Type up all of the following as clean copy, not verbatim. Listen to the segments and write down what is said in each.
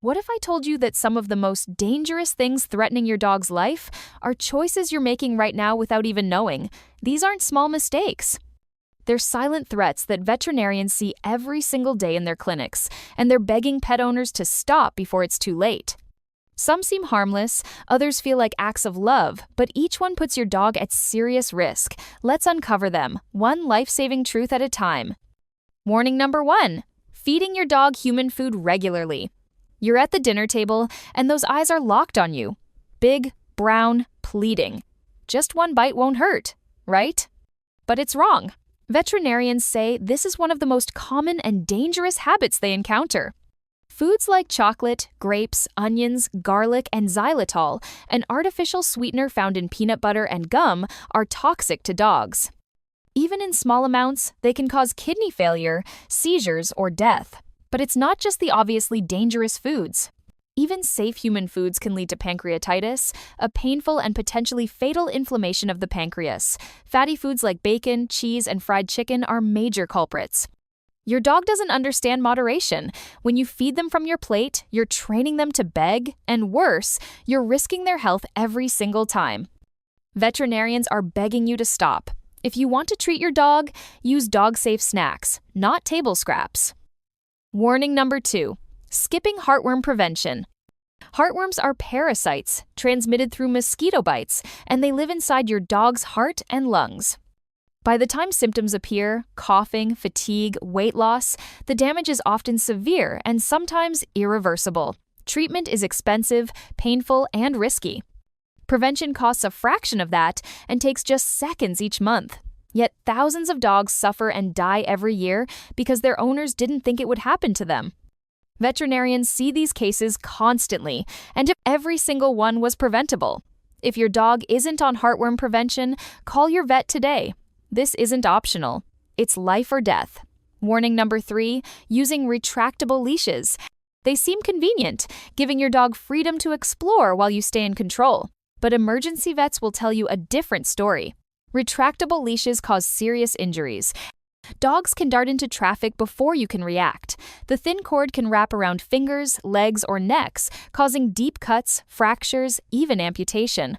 What if I told you that some of the most dangerous things threatening your dog's life are choices you're making right now without even knowing? These aren't small mistakes. They're silent threats that veterinarians see every single day in their clinics, and they're begging pet owners to stop before it's too late. Some seem harmless, others feel like acts of love, but each one puts your dog at serious risk. Let's uncover them, one life-saving truth at a time. Warning number 1. Feeding your dog human food regularly. You're at the dinner table, and those eyes are locked on you. Big, brown, pleading. Just one bite won't hurt, right? But it's wrong. Veterinarians say this is one of the most common and dangerous habits they encounter. Foods like chocolate, grapes, onions, garlic, and xylitol, an artificial sweetener found in peanut butter and gum, are toxic to dogs. Even in small amounts, they can cause kidney failure, seizures, or death. But it's not just the obviously dangerous foods. Even safe human foods can lead to pancreatitis, a painful and potentially fatal inflammation of the pancreas. Fatty foods like bacon, cheese, and fried chicken are major culprits. Your dog doesn't understand moderation. When you feed them from your plate, you're training them to beg, and worse, you're risking their health every single time. Veterinarians are begging you to stop. If you want to treat your dog, use dog-safe snacks, not table scraps. Warning number 2. Skipping heartworm prevention. Heartworms are parasites transmitted through mosquito bites, and they live inside your dog's heart and lungs. By the time symptoms appear, coughing, fatigue, weight loss, the damage is often severe and sometimes irreversible. Treatment is expensive, painful, and risky. Prevention costs a fraction of that and takes just seconds each month. Yet thousands of dogs suffer and die every year because their owners didn't think it would happen to them. Veterinarians see these cases constantly, and if every single one was preventable. If your dog isn't on heartworm prevention, call your vet today. This isn't optional. It's life or death. Warning number 3, using retractable leashes. They seem convenient, giving your dog freedom to explore while you stay in control. But emergency vets will tell you a different story. Retractable leashes cause serious injuries. Dogs can dart into traffic before you can react. The thin cord can wrap around fingers, legs, or necks, causing deep cuts, fractures, even amputation.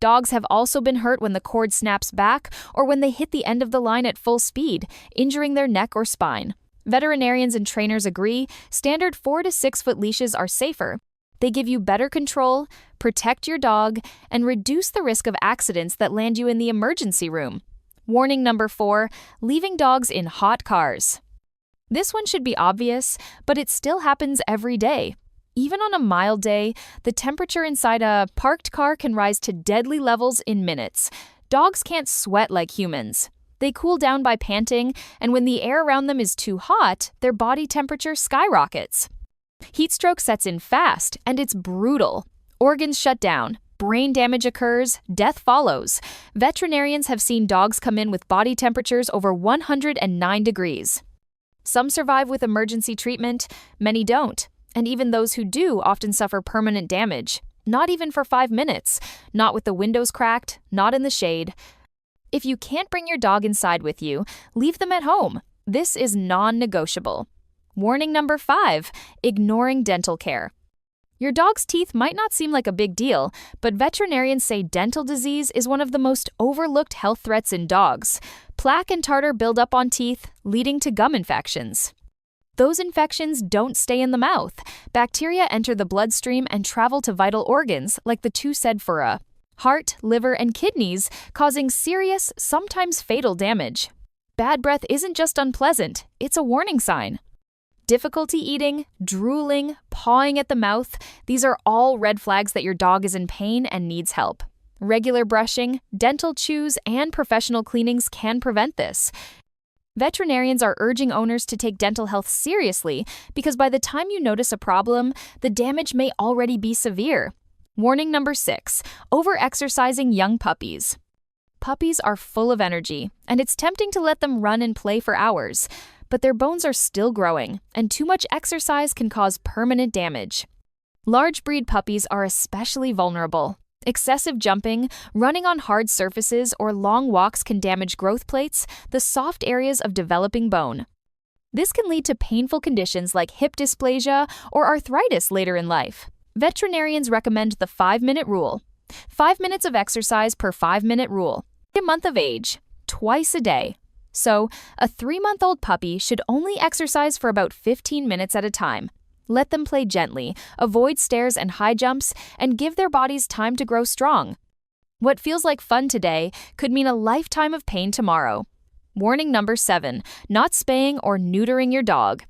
Dogs have also been hurt when the cord snaps back or when they hit the end of the line at full speed, injuring their neck or spine. Veterinarians and trainers agree standard 4 to 6 foot leashes are safer. They give you better control, protect your dog, and reduce the risk of accidents that land you in the emergency room. Warning number 4, leaving dogs in hot cars. This one should be obvious, but it still happens every day. Even on a mild day, the temperature inside a parked car can rise to deadly levels in minutes. Dogs can't sweat like humans. They cool down by panting, and when the air around them is too hot, their body temperature skyrockets. Heat stroke sets in fast, and it's brutal. Organs shut down, brain damage occurs, death follows. Veterinarians have seen dogs come in with body temperatures over 109 degrees. Some survive with emergency treatment, many don't. And even those who do often suffer permanent damage. Not even for 5 minutes, not with the windows cracked, not in the shade. If you can't bring your dog inside with you, leave them at home. This is non-negotiable. Warning number 5, ignoring dental care. Your dog's teeth might not seem like a big deal, but veterinarians say dental disease is one of the most overlooked health threats in dogs. Plaque and tartar build up on teeth, leading to gum infections. Those infections don't stay in the mouth. Bacteria enter the bloodstream and travel to vital organs like the 2 said for a heart, liver, and kidneys, causing serious, sometimes fatal damage. Bad breath isn't just unpleasant, it's a warning sign. Difficulty eating, drooling, pawing at the mouth, these are all red flags that your dog is in pain and needs help. Regular brushing, dental chews, and professional cleanings can prevent this. Veterinarians are urging owners to take dental health seriously because by the time you notice a problem, the damage may already be severe. Warning number 6, over-exercising young puppies. Puppies are full of energy, and it's tempting to let them run and play for hours. But their bones are still growing, and too much exercise can cause permanent damage. Large breed puppies are especially vulnerable. Excessive jumping, running on hard surfaces, or long walks can damage growth plates, the soft areas of developing bone. This can lead to painful conditions like hip dysplasia or arthritis later in life. Veterinarians recommend the 5-minute rule. 5 minutes of exercise per 5-minute rule. A month of age, twice a day. So, a 3-month-old puppy should only exercise for about 15 minutes at a time. Let them play gently, avoid stairs and high jumps, and give their bodies time to grow strong. What feels like fun today could mean a lifetime of pain tomorrow. Warning number 7, not spaying or neutering your dog.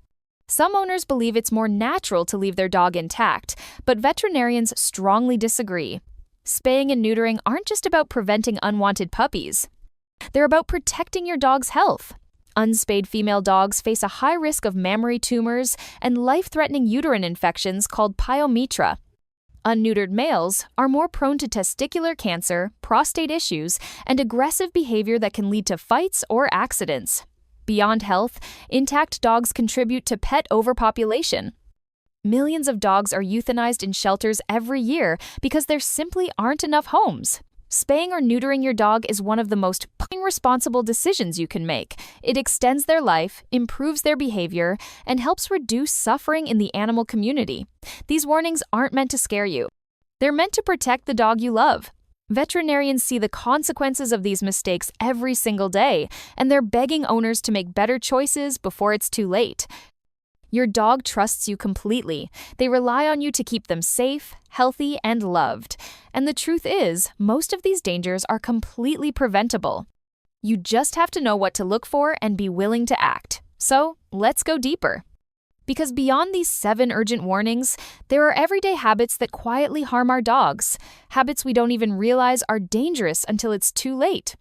Some owners believe it's more natural to leave their dog intact, but veterinarians strongly disagree. Spaying and neutering aren't just about preventing unwanted puppies. They're about protecting your dog's health. Unspayed female dogs face a high risk of mammary tumors and life-threatening uterine infections called pyometra. Unneutered males are more prone to testicular cancer, prostate issues, and aggressive behavior that can lead to fights or accidents. Beyond health, intact dogs contribute to pet overpopulation. Millions of dogs are euthanized in shelters every year because there simply aren't enough homes. Spaying or neutering your dog is one of the most irresponsible decisions you can make. It extends their life, improves their behavior, and helps reduce suffering in the animal community. These warnings aren't meant to scare you. They're meant to protect the dog you love. Veterinarians see the consequences of these mistakes every single day, and they're begging owners to make better choices before it's too late. Your dog trusts you completely. They rely on you to keep them safe, healthy, and loved. And the truth is, most of these dangers are completely preventable. You just have to know what to look for and be willing to act. So, let's go deeper. Because beyond these 7 urgent warnings, there are everyday habits that quietly harm our dogs, habits we don't even realize are dangerous until it's too late.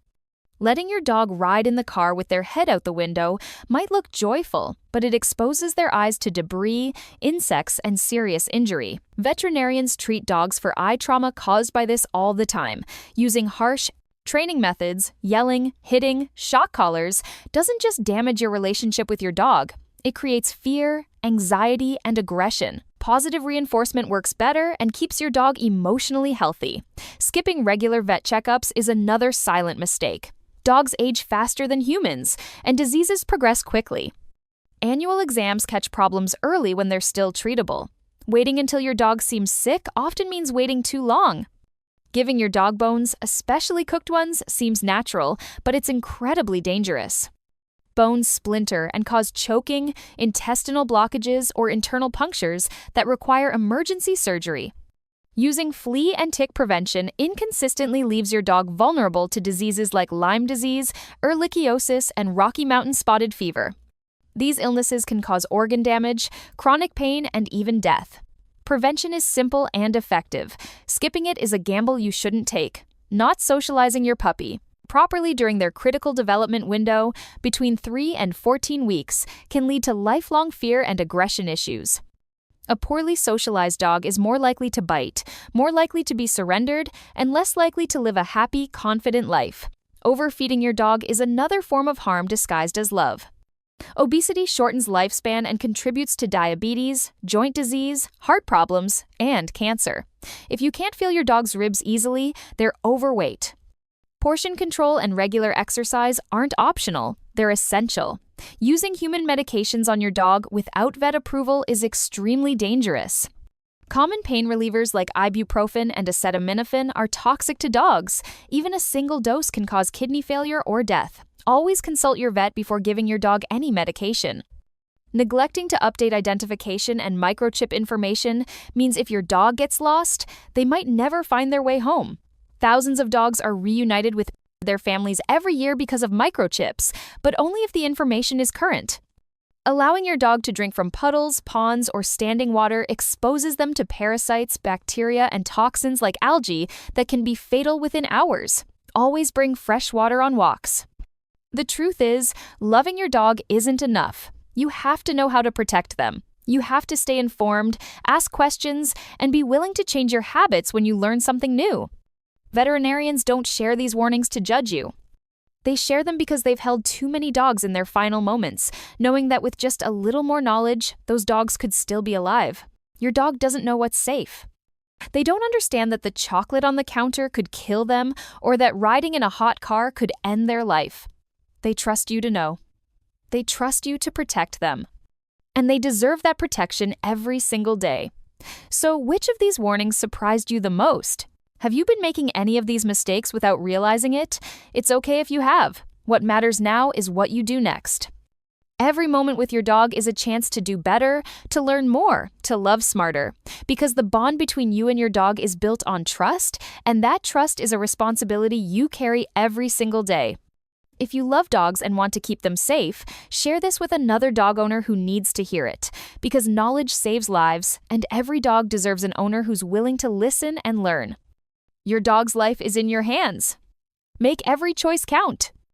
Letting your dog ride in the car with their head out the window might look joyful, but it exposes their eyes to debris, insects, and serious injury. Veterinarians treat dogs for eye trauma caused by this all the time. Using harsh training methods, yelling, hitting, shock collars doesn't just damage your relationship with your dog. It creates fear, anxiety, and aggression. Positive reinforcement works better and keeps your dog emotionally healthy. Skipping regular vet checkups is another silent mistake. Dogs age faster than humans, and diseases progress quickly. Annual exams catch problems early when they're still treatable. Waiting until your dog seems sick often means waiting too long. Giving your dog bones, especially cooked ones, seems natural, but it's incredibly dangerous. Bones splinter and cause choking, intestinal blockages, or internal punctures that require emergency surgery. Using flea and tick prevention inconsistently leaves your dog vulnerable to diseases like Lyme disease, ehrlichiosis, and Rocky Mountain spotted fever. These illnesses can cause organ damage, chronic pain, and even death. Prevention is simple and effective. Skipping it is a gamble you shouldn't take. Not socializing your puppy properly during their critical development window, between 3 and 14 weeks, can lead to lifelong fear and aggression issues. A poorly socialized dog is more likely to bite, more likely to be surrendered, and less likely to live a happy, confident life. Overfeeding your dog is another form of harm disguised as love. Obesity shortens lifespan and contributes to diabetes, joint disease, heart problems, and cancer. If you can't feel your dog's ribs easily, they're overweight. Portion control and regular exercise aren't optional, they're essential. Using human medications on your dog without vet approval is extremely dangerous. Common pain relievers like ibuprofen and acetaminophen are toxic to dogs. Even a single dose can cause kidney failure or death. Always consult your vet before giving your dog any medication. Neglecting to update identification and microchip information means if your dog gets lost, they might never find their way home. Thousands of dogs are reunited with their families every year because of microchips, but only if the information is current. Allowing your dog to drink from puddles, ponds, or standing water exposes them to parasites, bacteria, and toxins like algae that can be fatal within hours. Always bring fresh water on walks. The truth is, loving your dog isn't enough. You have to know how to protect them. You have to stay informed, ask questions, and be willing to change your habits when you learn something new. Veterinarians don't share these warnings to judge you. They share them because they've held too many dogs in their final moments, knowing that with just a little more knowledge, those dogs could still be alive. Your dog doesn't know what's safe. They don't understand that the chocolate on the counter could kill them or that riding in a hot car could end their life. They trust you to know. They trust you to protect them. And they deserve that protection every single day. So, which of these warnings surprised you the most? Have you been making any of these mistakes without realizing it? It's okay if you have. What matters now is what you do next. Every moment with your dog is a chance to do better, to learn more, to love smarter. Because the bond between you and your dog is built on trust, and that trust is a responsibility you carry every single day. If you love dogs and want to keep them safe, share this with another dog owner who needs to hear it. Because knowledge saves lives, and every dog deserves an owner who's willing to listen and learn. Your dog's life is in your hands. Make every choice count.